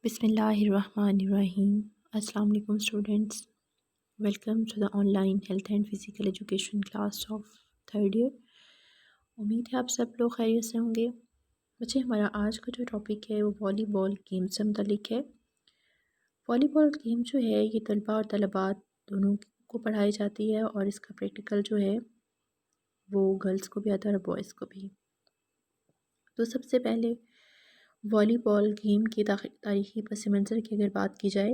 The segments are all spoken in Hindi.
बिस्मिल्लाहिर्रहमानिर्रहीम। अस्सलाम वालेकुम students, welcome to the online health and physical education class of third year. उम्मीद है आप सब लोग खैरियत से होंगे। बच्चे, हमारा आज का जो टॉपिक है वो वॉलीबॉल गेम से मुतल्लिक़ है। वॉलीबॉल गेम जो है ये तलबा और तलबात दोनों को पढ़ाई जाती है और इसका प्रैक्टिकल जो है वो गर्ल्स को भी आता है और बॉयज़ को भी। तो सबसे पहले वॉलीबॉल गेम के तारीख़ी पस मंज़र की अगर बात की जाए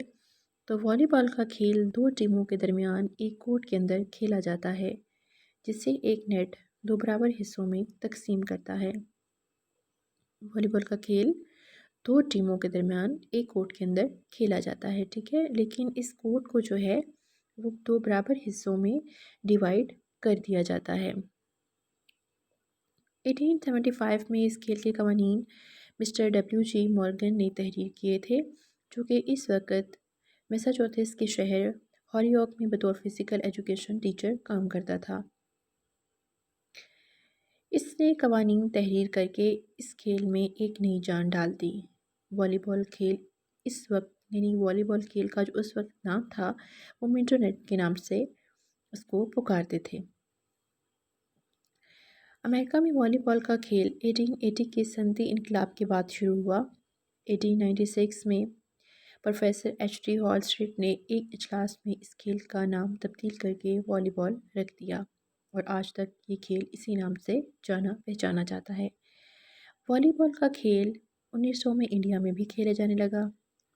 तो वॉलीबॉल का खेल दो टीमों के दरमियान एक कोर्ट के अंदर खेला जाता है, जिसे एक नेट दो बराबर हिस्सों में तकसीम करता है। वॉलीबॉल का खेल दो टीमों के दरमियान एक कोर्ट के अंदर खेला जाता है, ठीक है। लेकिन इस कोर्ट को जो है वो दो बराबर हिस्सों में डिवाइड कर दिया जाता है। 1875 में इस खेल के कवानीन मिस्टर WG मॉर्गन ने तहरीर किए थे, जो कि इस वक्त मैसाचुसेट्स के शहर हॉलियोक में बतौर फ़िज़िकल एजुकेशन टीचर काम करता था। इसने कवानीन तहरीर करके इस खेल में एक नई जान डाल दी। वॉलीबॉल खेल इस वक्त यानी वॉलीबॉल खेल का जो उस वक्त नाम था वो मिंटरनेट के नाम से उसको पुकारते थे। अमेरिका में वॉलीबॉल का खेल 1880 के सनती इनकलाब के बाद शुरू हुआ। 1896 में प्रोफेसर H.T. हॉल स्ट्रीट ने एक इजलास में इस खेल का नाम तब्दील करके वॉलीबॉल रख दिया और आज तक ये खेल इसी नाम से जाना पहचाना जाता है। वॉलीबॉल का खेल 1900 में इंडिया में भी खेले जाने लगा।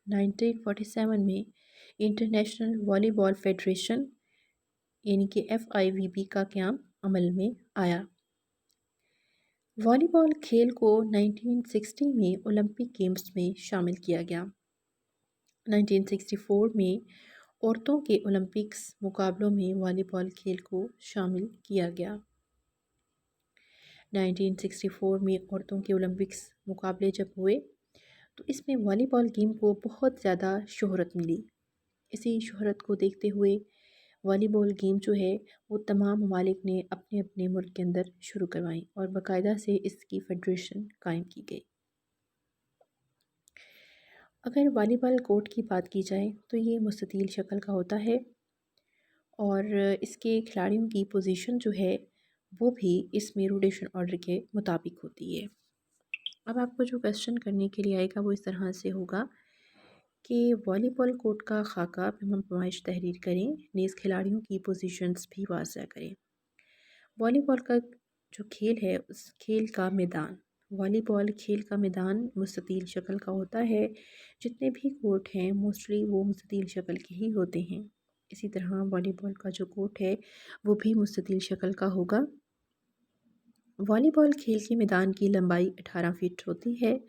1947 में इंटरनेशनल वॉलीबॉल फेडरेशन यानी कि FIVB का क़याम अमल में आया। वॉलीबॉल खेल को 1960 में ओलंपिक गेम्स में शामिल किया गया। 1964 में औरतों के ओलंपिक्स मुकाबलों में वॉलीबॉल खेल को शामिल किया गया। 1964 में औरतों के ओलंपिक्स मुकाबले जब हुए तो इसमें वॉलीबॉल गेम को बहुत ज़्यादा शोहरत मिली। इसी शोहरत को देखते हुए वॉलीबॉल गेम जो है वो तमाम ममालिक ने अपने अपने मुल्क के अंदर शुरू करवाई और बाकायदा से इसकी फेडरेशन कायम की गई। अगर वॉलीबॉल कोर्ट की बात की जाए तो ये मुस्ततील शक्ल का होता है और इसके खिलाड़ियों की पोजीशन जो है वो भी इसमें रोटेशन ऑर्डर के मुताबिक होती है। अब आपको जो क्वेश्चन करने के लिए आएगा वो इस तरह से होगा कि वॉलीबॉल कोर्ट का खाका हम पैमाइश तहरीर करें, नेज़ खिलाड़ियों की पोजीशंस भी वाज़ह करें। वॉलीबॉल का जो खेल है उस खेल का मैदान, वॉलीबॉल खेल का मैदान मुस्ततील शक्ल का होता है। जितने भी कोर्ट हैं मोस्टली वो मुस्ततील शक्ल के ही होते हैं। इसी तरह वॉलीबॉल का जो कोर्ट है वो भी मुस्ततील शक्ल का होगा। वॉलीबॉल खेल के मैदान की लंबाई 18 फीट होती है,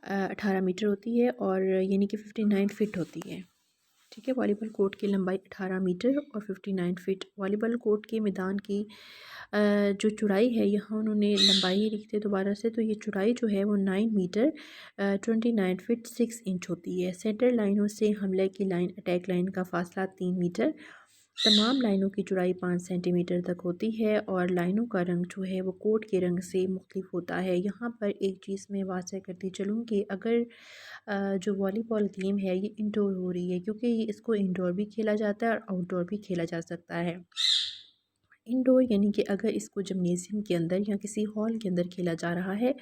18 मीटर होती है और यानी कि 59 फीट होती है, ठीक है। वॉलीबॉल कोर्ट की लंबाई 18 मीटर और 59 फीट। वॉलीबॉल कोर्ट के मैदान की जो चौड़ाई है, यहाँ उन्होंने लंबाई लिखते दोबारा से, तो ये चौड़ाई जो है वो 9 मीटर 29 फीट 6 इंच होती है। सेंटर लाइनों से हमले की लाइन अटैक लाइन का फासला 3 मीटर। तमाम लाइनों की चौड़ाई 5 सेंटीमीटर तक होती है और लाइनों का रंग जो है वो कोर्ट के रंग से मुख्तलिफ होता है। यहाँ पर एक चीज़ मैं वाज़ह करती चलूँ कि अगर जो वॉलीबॉल गेम है ये इंडोर हो रही है, क्योंकि ये इसको इंडोर भी खेला जाता है और आउटडोर भी खेला जा सकता है। इंडोर यानी कि अगर इसको जिम्नेज़ियम के अंदर या किसी हॉल के अंदर खेला जा रहा है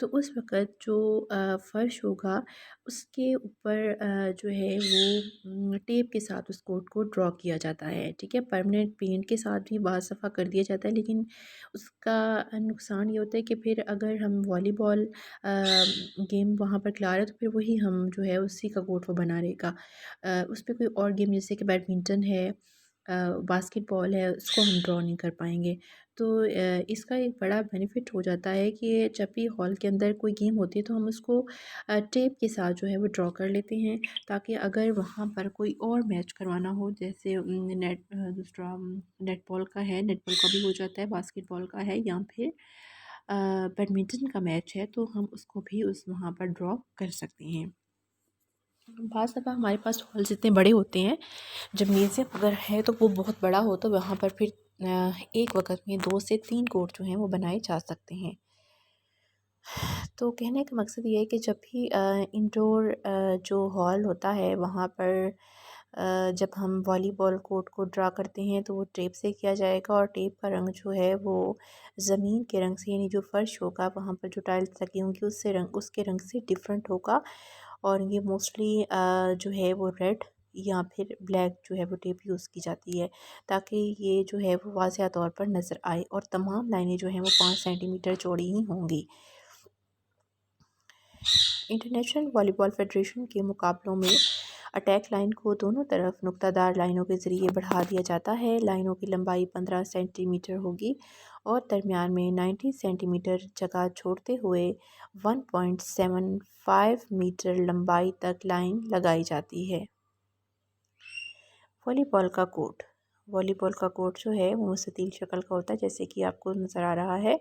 तो उस वक़्त जो फ़र्श होगा उसके ऊपर जो है वो टेप के साथ उस कोर्ट को ड्रॉ किया जाता है, ठीक है। परमानेंट पेंट के साथ भी बाज़ दफ़ा कर दिया जाता है, लेकिन उसका नुकसान ये होता है कि फिर अगर हम वॉलीबॉल गेम वहाँ पर खिला रहे हैं तो फिर वही हम जो है उसी का कोर्ट वो बना रहेगा। उस पे कोई और गेम जैसे कि बैडमिंटन है, बास्केटबॉल है, उसको हम ड्रॉ नहीं कर पाएंगे। तो इसका एक बड़ा बेनिफिट हो जाता है कि जब भी हॉल के अंदर कोई गेम होती है तो हम उसको टेप के साथ जो है वो ड्रॉ कर लेते हैं, ताकि अगर वहाँ पर कोई और मैच करवाना हो, जैसे दूसरा नेटबॉल का है, नेटबॉल का भी हो जाता है, बास्केटबॉल का है या फिर बैडमिंटन का मैच है, तो हम उसको भी उस वहाँ पर ड्रॉ कर सकते हैं। बाज़ दफ़ा हमारे पास हॉल्स इतने बड़े होते हैं, जिम्नेज़ियम अगर है तो वो बहुत बड़ा हो तो वहाँ पर फिर एक वक्त में 2 से 3 कोर्ट जो हैं वो बनाए जा सकते हैं। तो कहने का मकसद ये है कि जब भी इंडोर जो हॉल होता है वहाँ पर जब हम वॉलीबॉल कोर्ट को ड्रा करते हैं तो वो टेप से किया जाएगा, और टेप का रंग जो है वो ज़मीन के रंग से, यानी जो फ़र्श होगा वहाँ पर जो टाइल्स लगी होंगी उसके रंग से डिफरेंट होगा। और ये मोस्टली जो है वो रेड या फिर ब्लैक जो है वो टेप यूज़ की जाती है, ताकि ये जो है वो वाज़िया तौर पर नज़र आए, और तमाम लाइनें जो हैं वो 5 सेंटीमीटर चौड़ी ही होंगी। इंटरनेशनल वॉलीबॉल फेडरेशन के मुकाबलों में अटैक लाइन को दोनों तरफ नुक्तादार लाइनों के ज़रिए बढ़ा दिया जाता है। लाइनों की लंबाई 15 सेंटीमीटर होगी और दरमियान में 90 सेंटीमीटर जगह छोड़ते हुए 1.75 मीटर लंबाई तक लाइन लगाई जाती है। वॉलीबॉल का कोर्ट। वॉलीबॉल का कोर्ट जो है वो मुस्ततील शक्ल का होता है, जैसे कि आपको नज़र आ रहा है।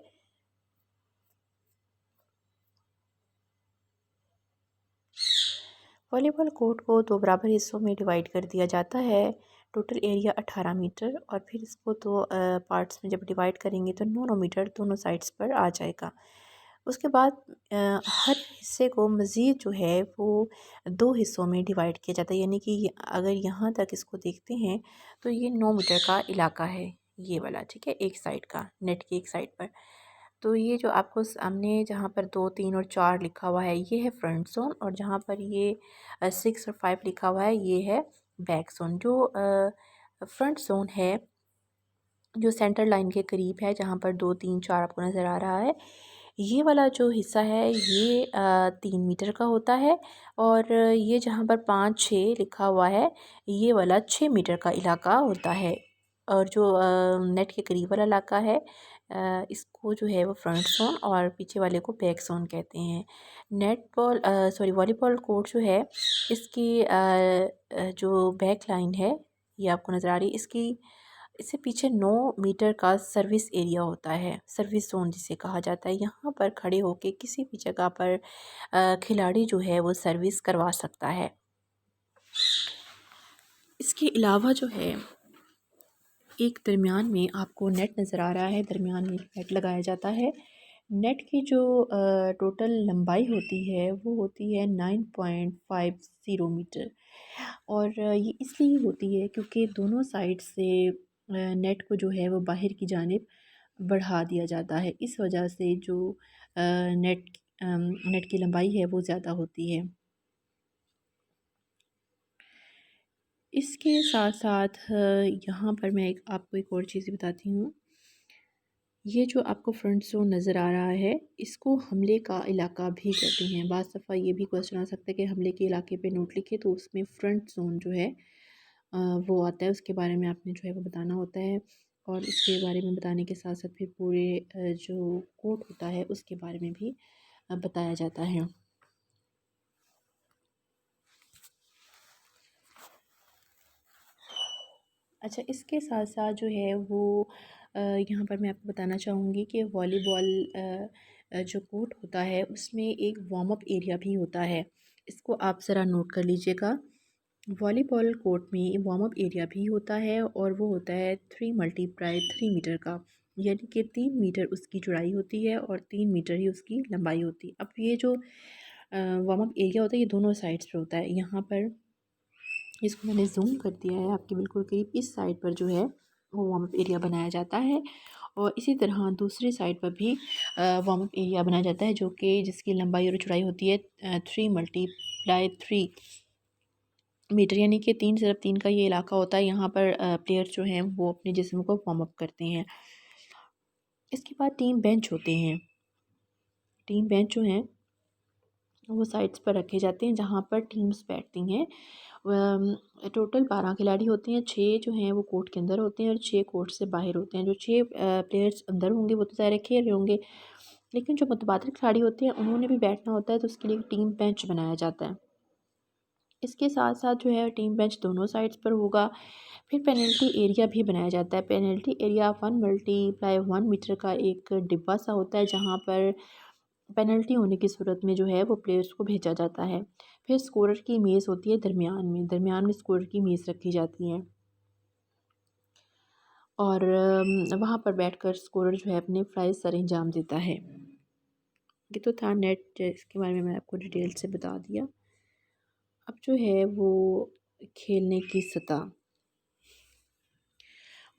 वॉलीबॉल कोर्ट को दो बराबर हिस्सों में डिवाइड कर दिया जाता है। टोटल एरिया 18 मीटर, और फिर इसको दो पार्ट्स में जब डिवाइड करेंगे तो 9 मीटर दोनों साइड्स पर आ जाएगा। उसके बाद हर हिस्से को मज़ीद जो है वो दो हिस्सों में डिवाइड किया जाता है, यानी कि अगर यहाँ तक इसको देखते हैं तो ये 9 मीटर का इलाका है, ये वाला, ठीक है, एक साइड का, नेट की एक साइड पर। तो ये जो आपको सामने जहाँ पर 2, 3 और 4 लिखा हुआ है ये है फ्रंट जोन, और जहाँ पर ये 6 और 5 लिखा हुआ है ये है बैक जोन। जो फ्रंट जोन है जो सेंटर लाइन के करीब है, जहाँ पर 2, 3, 4 आपको नज़र आ रहा है, ये वाला जो हिस्सा है ये 3 मीटर का होता है। और ये जहाँ पर 5, 6 लिखा हुआ है ये वाला 6 मीटर का इलाका होता है। और जो नेट के करीब वाला इलाका है इसको जो है वो फ्रंट जोन, और पीछे वाले को बैक जोन कहते हैं। वॉलीबॉल कोर्ट जो है इसकी जो बैक लाइन है ये आपको नज़र आ रही है, इससे पीछे 9 मीटर का सर्विस एरिया होता है, सर्विस जोन जिसे कहा जाता है। यहाँ पर खड़े होके किसी भी जगह पर खिलाड़ी जो है वो सर्विस करवा सकता है। इसके अलावा जो है एक दरमियान में आपको नेट नज़र आ रहा है, दरमियान में नेट लगाया जाता है। नेट की जो टोटल लंबाई होती है वो होती है 9.50 मीटर, और ये इसलिए होती है क्योंकि दोनों साइड से नेट को जो है वो बाहर की जानिब बढ़ा दिया जाता है। इस वजह से जो नेट की लंबाई है वो ज़्यादा होती है। इसके साथ साथ यहाँ पर मैं आपको एक और चीज़ बताती हूँ। ये जो आपको फ्रंट जोन नज़र आ रहा है इसको हमले का इलाका भी कहते हैं। बाज़ दफ़ा ये भी क्वेश्चन आ सकता है कि हमले के इलाके पे नोट लिखे, तो उसमें फ्रंट जोन जो है वो आता है, उसके बारे में आपने जो है वो बताना होता है। और इसके बारे में बताने के साथ साथ फिर पूरे जो कोर्ट होता है उसके बारे में भी बताया जाता है। अच्छा, इसके साथ साथ जो है वो यहाँ पर मैं आपको बताना चाहूँगी कि वॉलीबॉल जो कोर्ट होता है उसमें एक वार्म अप एरिया भी होता है। इसको आप ज़रा नोट कर लीजिएगा। वॉलीबॉल कोर्ट में वार्म अप एरिया भी होता है, और वो होता है 3 × 3 मीटर का, यानी कि 3 मीटर उसकी चौड़ाई होती है और 3 मीटर ही उसकी लंबाई होती है। अब ये जो वार्म अप एरिया होता है ये दोनों साइड्स पे होता है। यहाँ पर इसको मैंने जूम कर दिया है आपके बिल्कुल करीब। इस साइड पर जो है वो वार्म अप एरिया बनाया जाता है, और इसी तरह दूसरी साइड पर भी वार्म अप एरिया बनाया जाता है जो कि जिसकी लंबाई और चौड़ाई होती है 3 × 3 मीटर, यानी कि 3 का ये इलाका होता है। यहाँ पर प्लेयर जो हैं वो अपने जिस्म को वार्म अप करते हैं। इसके बाद टीम बेंच होते हैं। टीम बेंच जो हैं वो साइड्स पर रखे जाते हैं जहाँ पर टीम्स बैठती हैं। टोटल 12 खिलाड़ी होते हैं, 6 जो हैं वो कोर्ट के अंदर होते हैं और 6 कोर्ट से बाहर होते हैं। जो 6 प्लेयर्स अंदर होंगे वो तो ज़ाहिर है खेल रहे होंगे, लेकिन जो मुतबादिल खिलाड़ी होते हैं उन्होंने भी बैठना होता है, तो उसके लिए टीम बेंच बनाया जाता है। इसके साथ साथ जो है टीम बेंच दोनों साइड्स पर होगा। फिर पेनल्टी एरिया भी बनाया जाता है। पेनल्टी एरिया 1 × 1 मीटर का एक डिब्बा सा होता है, जहाँ पर पेनल्टी होने की सूरत में जो है वो प्लेयर्स को भेजा जाता है। फिर स्कोरर की मेज़ होती है दरमियान में स्कोरर की मेज़ रखी जाती है, और वहाँ पर बैठकर स्कोरर जो है अपने फ़्राइज़ सर अंजाम देता है। ये तो था नेट, जिसके बारे में मैंने आपको डिटेल से बता दिया। अब जो है वो खेलने की सतह।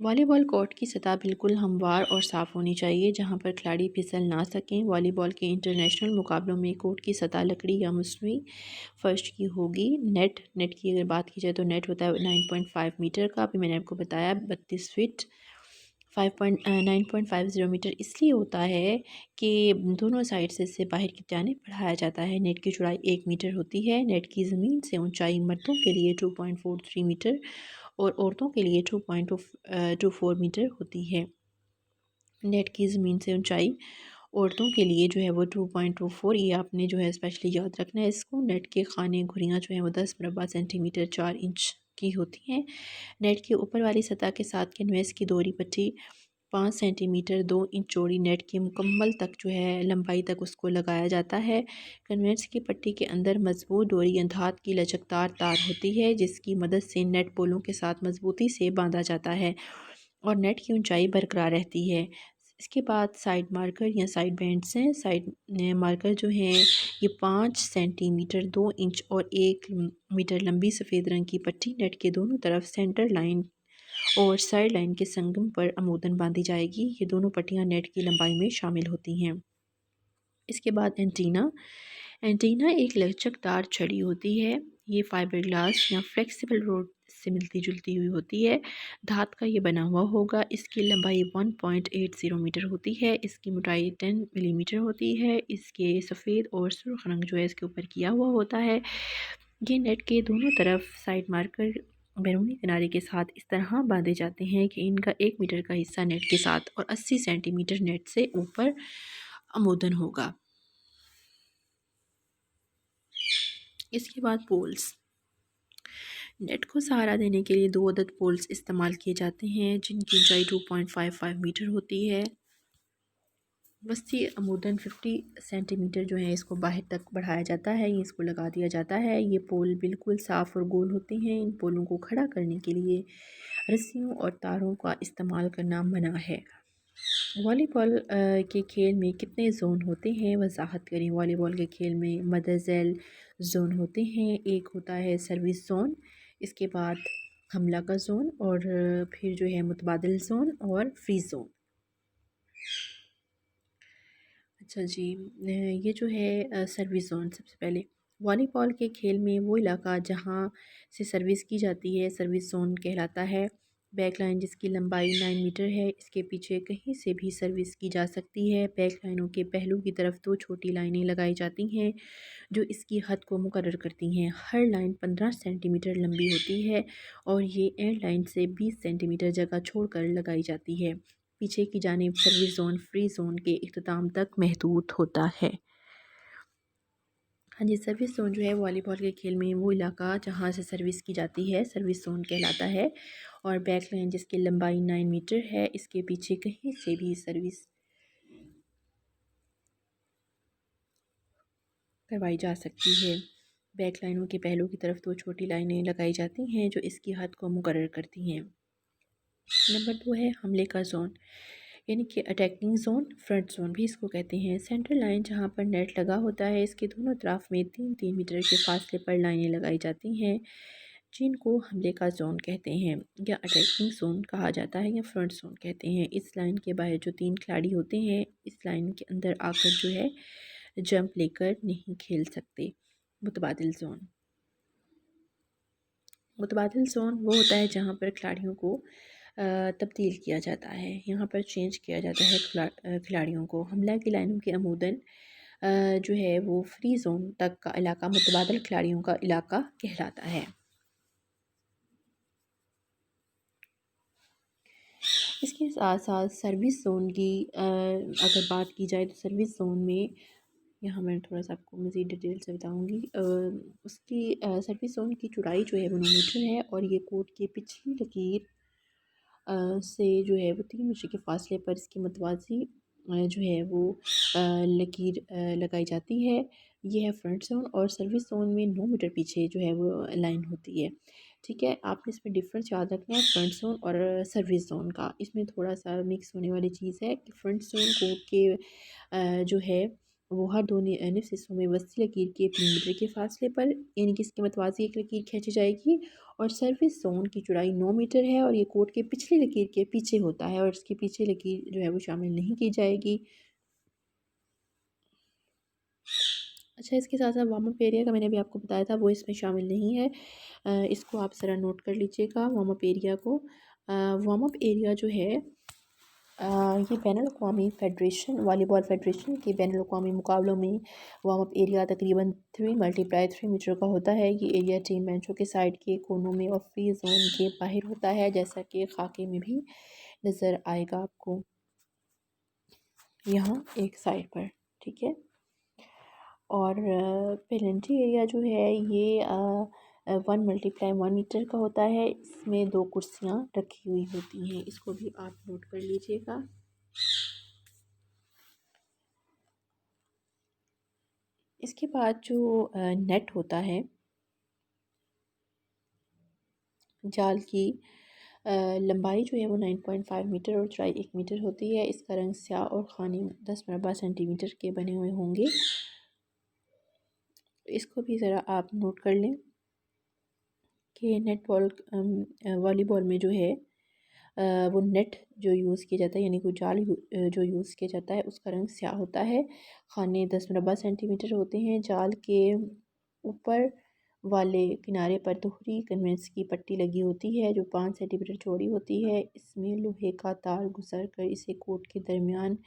वॉलीबॉल कोर्ट की सतह बिल्कुल हमवार और साफ़ होनी चाहिए, जहां पर खिलाड़ी फिसल ना सकें। वॉलीबॉल के इंटरनेशनल मुकाबलों में कोर्ट की सतह लकड़ी या मसनूई फर्श की होगी। नेट की अगर बात की जाए तो नेट होता है 9.5 मीटर का। अभी मैंने आपको बताया 32 फीट, 9.50 मीटर इसलिए होता है कि दोनों साइड से इसे बाहर की जानिब बढ़ाया जाता है। नेट की चौड़ाई 1 मीटर होती है। नेट की ज़मीन से ऊंचाई मर्दों के लिए 2.43 मीटर और औरतों के लिए 2.24 मीटर होती है। नेट की ज़मीन से ऊंचाई औरतों के लिए जो है वो 2.24, ये आपने जो है स्पेशली याद रखना है इसको। नेट के खाने घुरियाँ जो हैं वो 10 मरबा सेंटीमीटर 4 इंच की होती हैं। नेट के ऊपर वाली सतह के साथ कैनवेस की दोहरी पट्टी 5 सेंटीमीटर 2 इंच चौड़ी नेट की मुकम्मल तक जो है लंबाई तक उसको लगाया जाता है। कन्वेंस की पट्टी के अंदर मजबूत डोरी या धात की लचकदार तार होती है, जिसकी मदद से नेट पोलों के साथ मजबूती से बांधा जाता है और नेट की ऊंचाई बरकरार रहती है। इसके बाद साइड मार्कर या साइड बैंड्स हैं। साइड मार्कर जो हैं ये 5 सेंटीमीटर 2 इंच और 1 मीटर लंबी सफ़ेद रंग की पट्टी नेट के दोनों तरफ सेंटर लाइन और साइड लाइन के संगम पर अमूदन बांधी जाएगी। ये दोनों पट्टियाँ नेट की लंबाई में शामिल होती हैं। इसके बाद एंटीना। एंटीना एक लचकदार छड़ी होती है। ये फाइबर ग्लास या फ्लेक्सिबल रोड से मिलती जुलती हुई होती है। धात का ये बना हुआ होगा। इसकी लंबाई 1.80 मीटर होती है। इसकी मोटाई 10 मिलीमीटर होती है। इसके सफ़ेद और सुर्ख रंग जो है इसके ऊपर किया हुआ होता है। ये नेट के दोनों तरफ साइड मार्कर बैरूनी किनारे के साथ इस तरह बांधे जाते हैं कि इनका 1 मीटर का हिस्सा नेट के साथ और 80 सेंटीमीटर नेट से ऊपर अमूदन होगा। इसके बाद पोल्स। नेट को सहारा देने के लिए 2 अदद पोल्स इस्तेमाल किए जाते हैं, जिनकी ऊंचाई 2.55 मीटर होती है। वस्ती अमूदन 50 सेंटीमीटर जो है इसको बाहर तक बढ़ाया जाता है, ये इसको लगा दिया जाता है। ये पोल बिल्कुल साफ़ और गोल होते हैं। इन पोलों को खड़ा करने के लिए रस्सियों और तारों का इस्तेमाल करना मना है। वॉलीबॉल के खेल में कितने जोन होते हैं, वजाहत करें। वॉलीबॉल के खेल में मदरजेल जोन होते हैं। एक होता है सर्विस जोन, इसके बाद हमला का जोन और फिर जो है मुतबादिल जोन और फ्री जोन। अच्छा जी, ये जो है सर्विस जोन। सबसे पहले वॉलीबॉल के खेल में वो इलाका जहाँ से सर्विस की जाती है सर्विस जोन कहलाता है। बैक लाइन जिसकी लंबाई 9 मीटर है, इसके पीछे कहीं से भी सर्विस की जा सकती है। बैक लाइनों के पहलू की तरफ 2 छोटी लाइनें लगाई जाती हैं जो इसकी हद को मुकर्रर करती हैं। हर लाइन 15 सेंटीमीटर लंबी होती है और ये एंड लाइन से 20 सेंटीमीटर जगह छोड़कर लगाई जाती है। पीछे की जानिब सर्विस जोन फ्री जोन के इख्तिताम तक महदूद होता है। हाँ जी, सर्विस जोन जो है वॉलीबॉल के खेल में वो इलाका जहाँ से सर्विस की जाती है सर्विस जोन कहलाता है। और बैक लाइन जिसकी लंबाई 9 मीटर है, इसके पीछे कहीं से भी सर्विस करवाई जा सकती है। बैक लाइनों के पहलू की तरफ 2 छोटी लाइनें लगाई जाती हैं जो इसकी हद को मुकर्रर करती हैं। नंबर 2 है हमले का जोन, यानी कि अटैकिंग जोन, फ्रंट जोन भी इसको कहते हैं। सेंट्रल लाइन जहाँ पर नेट लगा होता है, इसके दोनों तरफ में 3-3 मीटर के फासले पर लाइनें लगाई जाती हैं, जिनको हमले का जोन कहते हैं या अटैकिंग जोन कहा जाता है या फ्रंट जोन कहते हैं। इस लाइन के बाहर जो 3 खिलाड़ी होते हैं, इस लाइन के अंदर आकर जो है जंप लेकर नहीं खेल सकते। मुतबादिल जोन। मुतबादिल ज़ोन वो होता है जहाँ पर खिलाड़ियों को तब्दील किया जाता है, यहाँ पर चेंज किया जाता है खिलाड़ियों को। हमला की लाइनों के अमूदन जो है वो फ्री ज़ोन तक का इलाका मुतबादल खिलाड़ियों का इलाका कहलाता है। इसके साथ साथ सर्विस ज़ोन की अगर बात की जाए तो सर्विस ज़ोन में यहाँ मैं थोड़ा सा आपको मज़ीद डिटेल से बताऊँगी। उसकी सर्विस ज़ोन की चौड़ाई जो है वो 9 मीटर है और ये कोर्ट की पिछली लकीर से जो है वो 3 मीटर के फासले पर इसकी मतवाज़ी जो है वो लकीर लगाई जाती है। ये है फ्रंट ज़ोन और सर्विस ज़ोन में 9 मीटर पीछे जो है वो लाइन होती है। ठीक है, आपने इसमें डिफरेंस याद रखना है फ्रंट ज़ोन और सर्विस ज़ोन का। इसमें थोड़ा सा मिक्स होने वाली चीज़ है कि फ्रंट ज़ोन कोर्ट के जो है वो हर दोनों निफ्स हिस्सों में वस्ती लकीर के 3 मीटर के फासले पर, यानी कि इसके मतवाज़ी एक लकीर खींची जाएगी। और सर्विस ज़ोन की चौड़ाई 9 मीटर है और ये कोड के पिछली लकीर के पीछे होता है और इसके पीछे लकीर जो है वो शामिल नहीं की जाएगी। अच्छा, इसके साथ साथ वार्म अप एरिया का मैंने अभी आपको बताया था वो इसमें शामिल नहीं है। इसको आप ज़रा नोट कर लीजिएगा वार्म अप एरिया को। वार्म अप एरिया जो है ये बैनुल-अक़वामी फ़ेडरेशन वॉलीबॉल फ़ेडरेशन के बैनुल-अक़वामी मुकाबलों में वार्म अप एरिया तकरीबन 3 × 3 मीटर का होता है। ये एरिया टीम बेंचों के साइड के कोनों में और फ्री ज़ोन के बाहर होता है, जैसा कि खाके में भी नज़र आएगा आपको यहाँ एक साइड पर, ठीक है। और पेनल्टी एरिया जो है ये 1 × 1 मीटर का होता है। इसमें 2 कुर्सियाँ रखी हुई होती हैं, इसको भी आप नोट कर लीजिएगा। इसके बाद जो नेट होता है जाल की लंबाई जो है वो 9.5 मीटर और चौड़ाई 1 मीटर होती है। इसका रंग स्याह और खाने 10 मरबा सेंटीमीटर के बने हुए होंगे। इसको भी ज़रा आप नोट कर लें कि नेटबॉल वॉलीबॉल में जो है वो नेट जो यूज़ किया जाता है, यानी कि जाल जो यूज़ किया जाता है उसका रंग स्याह होता है। खाने 10 मरबा सेंटीमीटर होते हैं। जाल के ऊपर वाले किनारे पर दोहरी कन्वेंस की पट्टी लगी होती है जो 5 सेंटीमीटर चौड़ी होती है। इसमें लोहे का तार गुजर कर इसे कोर्ट के दरमियान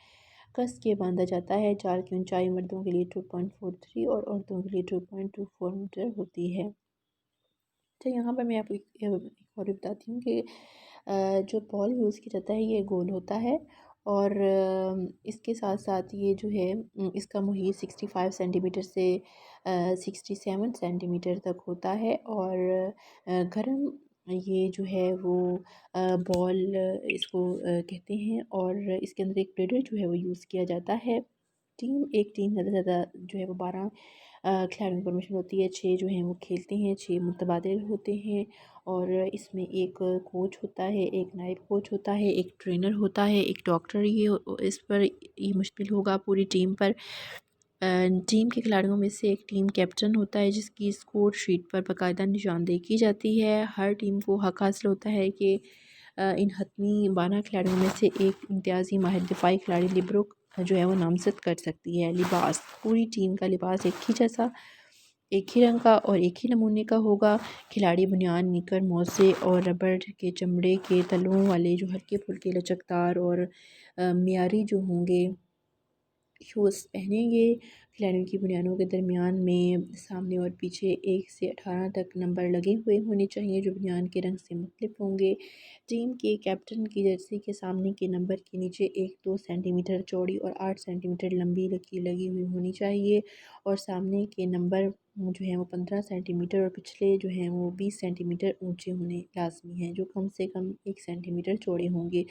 कस के बांधा जाता है। जाल की ऊंचाई मर्दों के लिए 2.43 और औरतों के लिए 2.24 मीटर होती है। तो यहाँ पर मैं आपको एक और भी बताती हूँ कि जो बॉल यूज़ किया जाता है ये गोल होता है और इसके साथ साथ ये जो है इसका मुहीर 65 सेंटीमीटर से 67 सेंटीमीटर तक होता है और गर्म ये जो है वो बॉल इसको कहते हैं और इसके अंदर एक ब्लेडर जो है वो यूज़ किया जाता है। एक टीम ज़्यादा से ज़्यादा जो है वो 12 खिलाड़ियों की परमिशन होती है। 6 जो हैं वो खेलते हैं, 6 मुतबादिल होते हैं और इसमें एक कोच होता है, एक नाइब कोच होता है, एक ट्रेनर होता है, एक डॉक्टर। ये इस पर ये मुश्तमिल होगा पूरी टीम पर। टीम के खिलाड़ियों में से एक टीम कैप्टन होता है जिसकी स्कोर शीट पर बाकायदा निशानदेही की जाती है। हर टीम को हक हासिल होता है कि इन हतमी 12 खिलाड़ियों में से एक इम्तियाज़ी माहिर दिफाई खिलाड़ी लिबरो जो है वो नामज़द कर सकती है। लिबास पूरी टीम का लिबास एक ही जैसा, एक ही रंग का और एक ही नमूने का होगा। खिलाड़ी बुनियान, निकर, मोज़े और रबड़ के चमड़े के तलवों वाले जो हल्के-फुल्के लचकदार और मियारी जो होंगे शूज़ पहनेंगे। खिलाड़ियों की बुनियानों के दरमियान में सामने और पीछे 1 से 18 तक नंबर लगे हुए होने चाहिए जो बुनियान के रंग से मुख्तलिफ होंगे। टीम के कैप्टन की जर्सी के सामने के नंबर के नीचे 1-2 सेंटीमीटर चौड़ी और 8 सेंटीमीटर लंबी लकीर लगी हुई होनी चाहिए और सामने के नंबर जो हैं वो 15 सेंटीमीटर और पिछले जो हैं वो 20 सेंटीमीटर ऊंचे होने लाजमी हैं, जो कम से कम 1 सेंटीमीटर चौड़े होंगे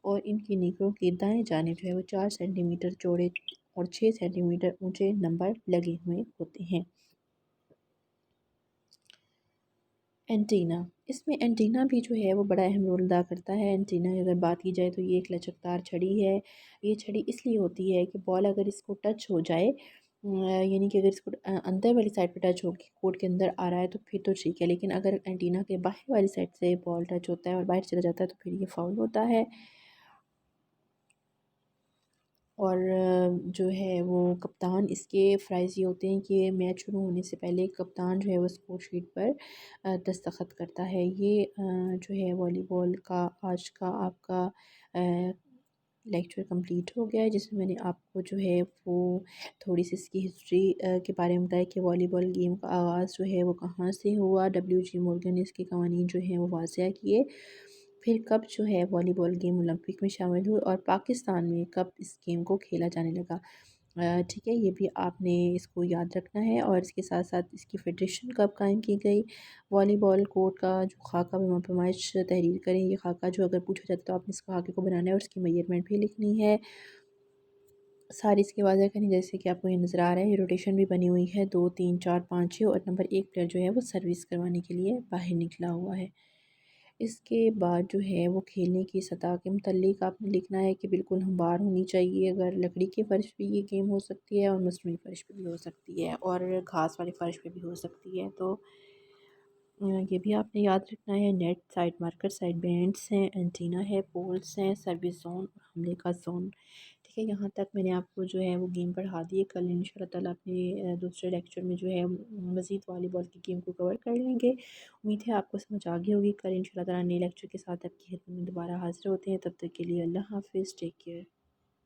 और इनकी निकरों की दाएं जानिब जो है वो 4 सेंटीमीटर चौड़े और 6 सेंटीमीटर ऊंचे नंबर लगे हुए होते हैं। एंटीना, इसमें एंटीना भी जो है वो बड़ा अहम रोल अदा करता है। एंटीना की अगर बात की जाए तो ये एक लचकदार छड़ी है। ये छड़ी इसलिए होती है कि बॉल अगर इसको टच हो जाए यानी कि अगर इसको अंदर वाली साइड पे टच होके कोर्ट के अंदर आ रहा है तो फिर तो ठीक है, लेकिन अगर एंटीना के बाहर वाली साइड से बॉल टच होता है और बाहर चला जाता है तो फिर ये फाउल होता है। और जो है वो कप्तान इसके फ़राइज़ ये होते हैं कि मैच शुरू होने से पहले कप्तान जो है वो स्कोर शीट पर दस्तखत करता है। ये जो है वॉलीबॉल का आज का आपका लेक्चर कंप्लीट हो गया है जिसमें मैंने आपको जो है वो थोड़ी सी इसकी हिस्ट्री के बारे में बताया कि वॉलीबॉल गेम का आगाज़ जो है वो कहाँ से हुआ। WG मोर्गन ने इसके कवानीन जो हैं वो वाज़िया किए। फिर कब जो है वॉलीबॉल गेम ओलंपिक में शामिल हुए और पाकिस्तान में कब इस गेम को खेला जाने लगा। ठीक है, ये भी आपने इसको याद रखना है और इसके साथ साथ इसकी फ़ेडरेशन कब कायम की गई। वॉलीबॉल कोर्ट का जो खाका पैमाइश तहरीर करें। ये खाका जो अगर पूछा जाता है तो आपने इस खाके को बनाना है और उसकी मेजरमेंट भी लिखनी है। सारी इसकी वाज़ह करनी जैसे कि आपको ये नज़र आ रहा है। ये रोटेशन भी बनी हुई है 2 3 4 5 6 और नंबर 1 प्लेयर जो है वो सर्विस करवाने के लिए बाहर निकला हुआ है। इसके बाद जो है वो खेलने की सतह के मुतल्लिक आपने लिखना है कि बिल्कुल हमवार होनी चाहिए। अगर लकड़ी के फ़र्श पे ये गेम हो सकती है और मसनूई फ़र्श पे भी हो सकती है और घास वाले फ़र्श पे भी हो सकती है। तो ये भी आपने याद रखना है। Net, side marker, side bands हैं, एंटीना है, पोल्स हैं, सर्विस ज़ोन और हमले का ज़ोन। ठीक है, यहाँ तक मैंने आपको जो है वो गेम पढ़ा दी है। कल इंशाल्लाह ताला अपने दूसरे लेक्चर में जो है मज़ीद वॉलीबॉल की गेम को कवर कर लेंगे। उम्मीद है आपको समझ आ गई होगी। कल इंशाल्लाह ताला नए लेक्चर के साथ आपकी खिदमत में दोबारा हाज़िर होते हैं। तब तक के लिए अल्लाह हाफ़िज़, टेक केयर।